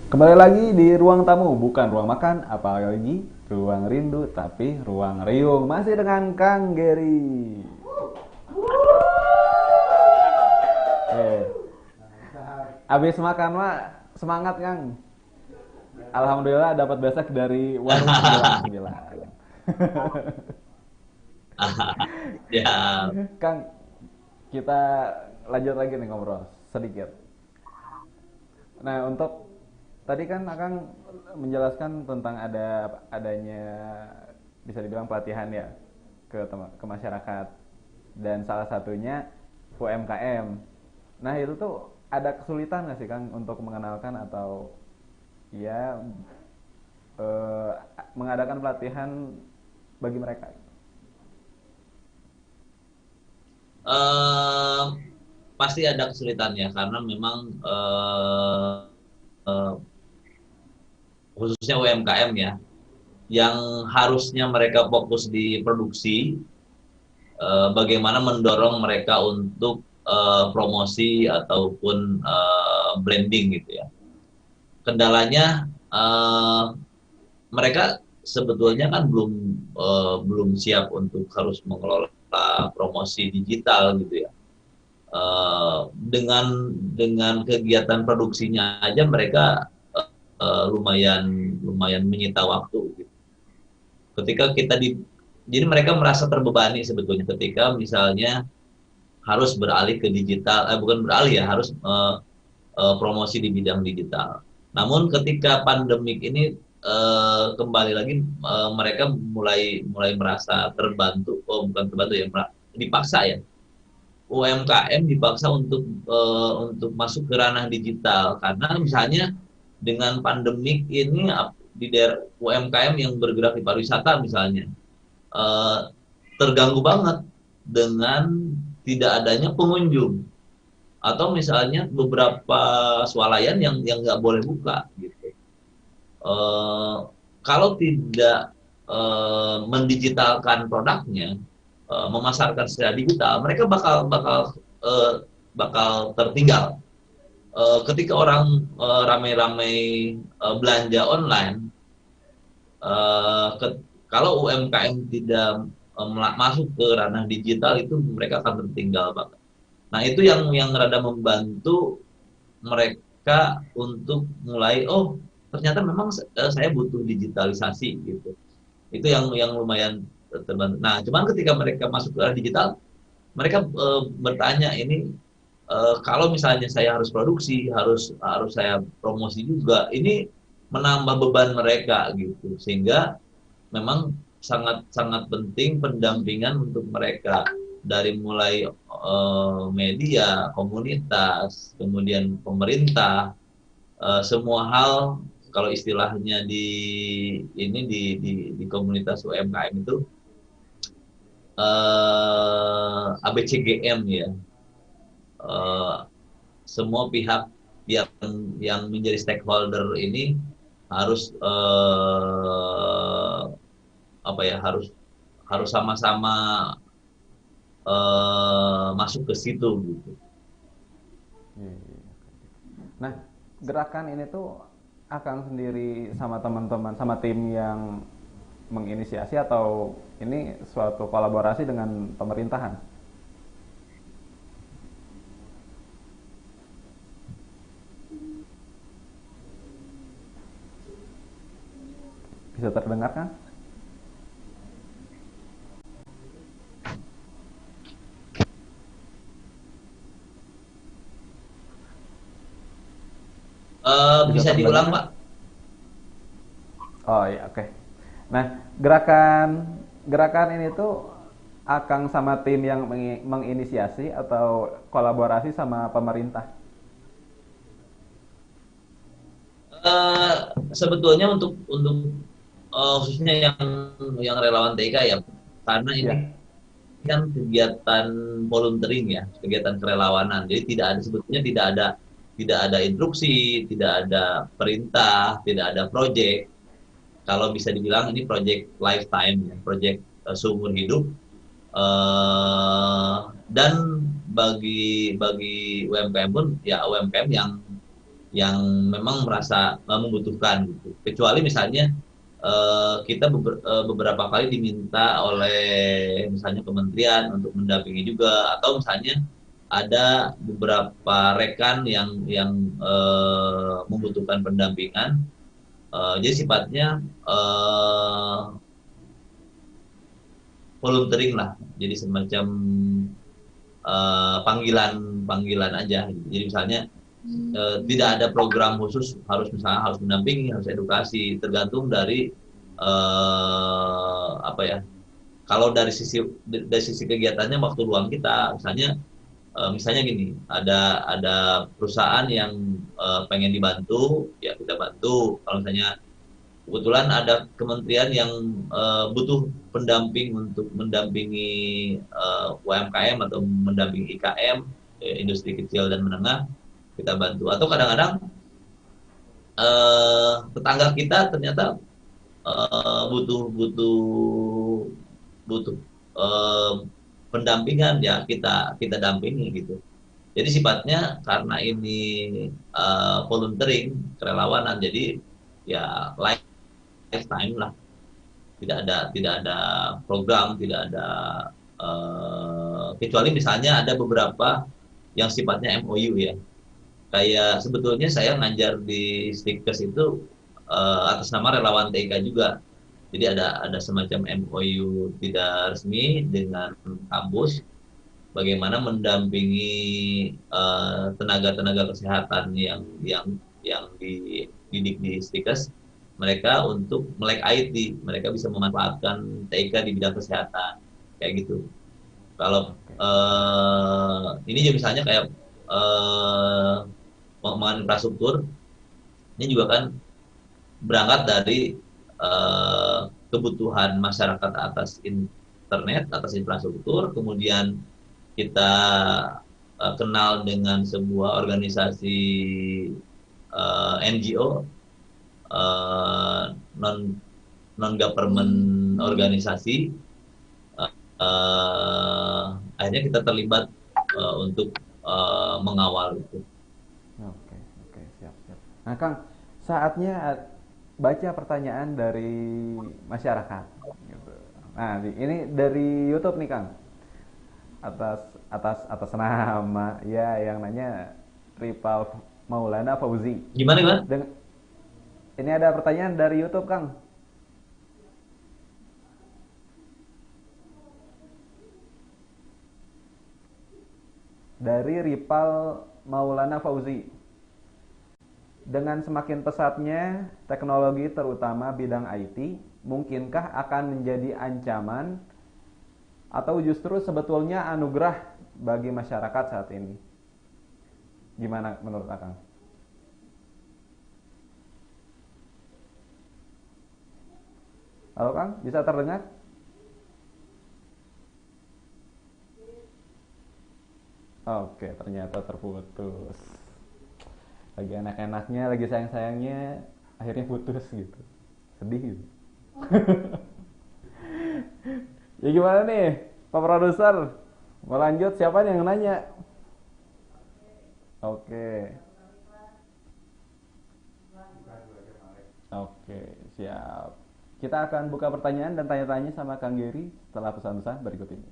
Kembali lagi di ruang tamu, bukan ruang makan, apalagi ruang rindu, tapi ruang riung. Masih dengan Kang Gary. Eh, abis makan mah semangat Kang. Alhamdulillah dapat besek dari warung 99. Ya, Kang, kita lanjut lagi nih ngobrol sedikit. Nah, untuk tadi kan Akang menjelaskan tentang adanya bisa dibilang pelatihan ya ke masyarakat dan salah satunya UMKM. Nah, itu tuh ada kesulitan nggak sih Kang untuk mengenalkan atau ya eh, mengadakan pelatihan bagi mereka? eh, pasti ada kesulitannya karena memang eh, khususnya UMKM ya, yang harusnya mereka fokus di produksi, bagaimana mendorong mereka untuk promosi ataupun branding gitu ya. Kendalanya mereka sebetulnya kan belum siap untuk harus mengelola promosi digital gitu ya. Dengan kegiatan produksinya aja mereka lumayan lumayan menyita waktu gitu. Ketika kita jadi mereka merasa terbebani sebetulnya ketika misalnya harus beralih ke digital, bukan beralih ya, harus promosi di bidang digital. Namun ketika pandemik ini kembali lagi mereka mulai mulai merasa terbantu, oh bukan terbantu ya, dipaksa ya, UMKM dipaksa untuk masuk ke ranah digital karena misalnya dengan pandemik ini di daerah UMKM yang bergerak di pariwisata misalnya eh, terganggu banget dengan tidak adanya pengunjung atau misalnya beberapa swalayan yang nggak boleh buka gitu. Eh, Kalau tidak mendigitalkan produknya, memasarkan secara digital, mereka bakal bakal eh, bakal tertinggal. Ketika orang ramai-ramai belanja online, eh, ke- kalau UMKM tidak masuk ke ranah digital itu mereka akan tertinggal banget. Nah itu yang rada membantu mereka untuk mulai, oh ternyata memang saya butuh digitalisasi gitu. Itu yang lumayan terbantu. Nah cuman ketika mereka masuk ke arah digital, mereka bertanya ini, kalau misalnya saya harus produksi, harus harus saya promosi juga, ini menambah beban mereka gitu, sehingga memang sangat sangat penting pendampingan untuk mereka dari mulai media, komunitas, kemudian pemerintah, semua hal kalau istilahnya di komunitas UMKM itu ABCGM ya, eh, semua pihak yang yang menjadi stakeholder ini harus apa ya, harus harus sama-sama masuk ke situ gitu. Iya, iya. Nah, gerakan ini tuh Akang sendiri sama teman-teman sama tim yang menginisiasi atau ini suatu kolaborasi dengan pemerintahan? Bisa terdengar kan? Bisa Bisa terdengar diulang kan? Pak? Oh iya, oke. Nah, gerakan gerakan ini tuh Akang sama tim yang menginisiasi atau kolaborasi sama pemerintah? Eh, Sebetulnya untuk khususnya yang relawan TK ya, karena ini Iya. kan kegiatan volunteering ya, kegiatan kerelawanan. Jadi tidak ada instruksi, tidak ada perintah, tidak ada project. Kalau bisa dibilang ini project lifetime ya, project seumur hidup. Dan bagi bagi UMKM pun ya UMKM yang yang memang merasa membutuhkan gitu. Kecuali misalnya kita beberapa kali diminta oleh misalnya kementerian untuk mendampingi juga, atau misalnya ada beberapa rekan yang membutuhkan pendampingan. Jadi sifatnya volunteering lah, jadi semacam panggilan panggilan aja. Jadi misalnya tidak ada program khusus harus misalnya harus mendampingi, harus edukasi, tergantung dari apa ya. Kalau dari sisi kegiatannya waktu luang kita, misalnya gini, ada perusahaan yang pengen dibantu, ya kita bantu. Kalau misalnya kebetulan ada kementerian yang butuh pendamping untuk mendampingi UMKM atau mendampingi IKM, industri kecil dan menengah, kita bantu. Atau kadang-kadang tetangga kita ternyata butuh butuh butuh eh, pendampingan, ya kita kita dampingi gitu. Jadi sifatnya karena ini volunteering, kerelawanan, jadi ya lifetime lah, tidak ada program, tidak ada kecuali misalnya ada beberapa yang sifatnya MOU ya. Kayak sebetulnya saya ngajar di Stikers itu atas nama relawan TK juga. Jadi ada semacam MOU tidak resmi dengan kampus, bagaimana mendampingi tenaga-tenaga kesehatan yang dididik di Stikers, mereka untuk melek IT, mereka bisa memanfaatkan TK di bidang kesehatan kayak gitu. Kalau Oke. ini juga misalnya kayak eh, pengembangan infrastruktur, ini juga kan berangkat dari kebutuhan masyarakat atas internet, atas infrastruktur, kemudian kita kenal dengan sebuah organisasi NGO, eh, non non government organisasi, akhirnya kita terlibat untuk mengawal itu. Oke, oke, siap, siap. Nah, Kang, saatnya baca pertanyaan dari masyarakat. Gitu. Nah, ini dari YouTube nih, Kang. Atas atas nama ya yang nanya Ripal Maulana Fauzi. Gimana gimana? Deng- ini ada pertanyaan dari YouTube, Kang. Dari Ripal Maulana Fauzi. Dengan semakin pesatnya teknologi terutama bidang IT, mungkinkah akan menjadi ancaman atau justru sebetulnya anugerah bagi masyarakat saat ini? Gimana menurut Akang? Halo Kang, bisa terdengar? Oke, ternyata terputus. Lagi enak-enaknya, lagi sayang-sayangnya, akhirnya putus gitu. Sedih gitu. Ya gimana nih, Pak Produser? Mau lanjut, siapa yang nanya? Oke, oke, siap. Kita akan buka pertanyaan dan tanya-tanya sama Kang Geri setelah pesan-pesan berikut ini.